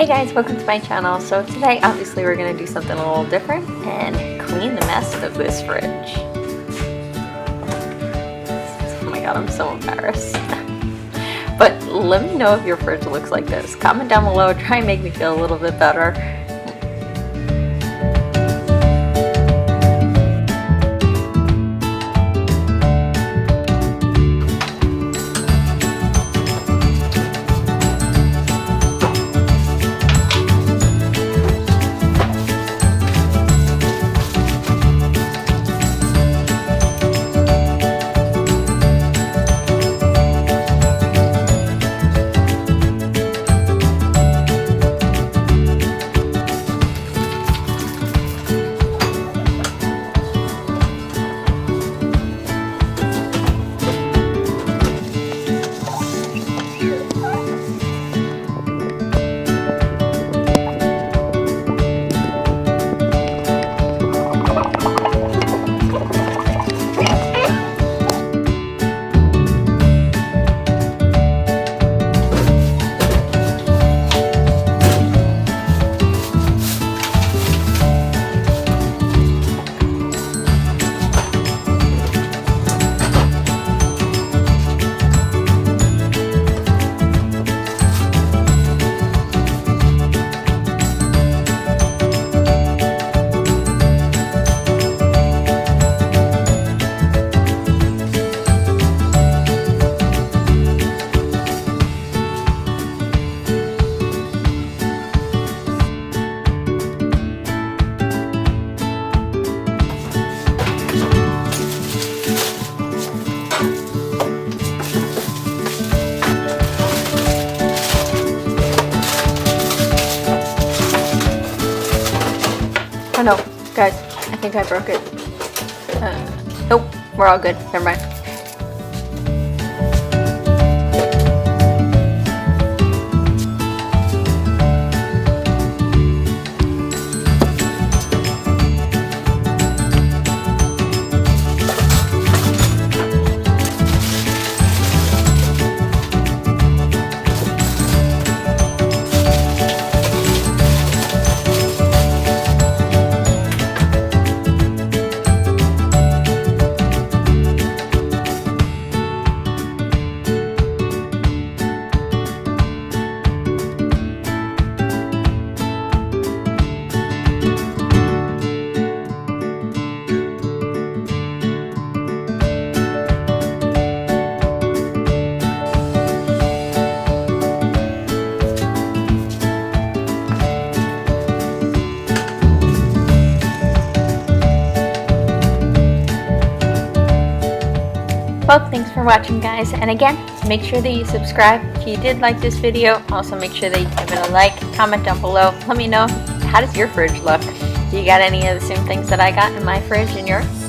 Hey guys, welcome to my channel. So today obviously we're going to do something a little different and clean the mess of this fridge. Oh my god, I'm so embarrassed. But let me know if your fridge looks like this. Comment down below, try and make me feel a little bit better. Oh no, guys, I think I broke it. Nope, we're all good. Never mind. Well, thanks for watching, guys, and again, make sure that you subscribe if you did like this video. Also make sure that you give it a like, comment down below, let me know, how does your fridge look? Do you got any of the same things that I got in my fridge in yours?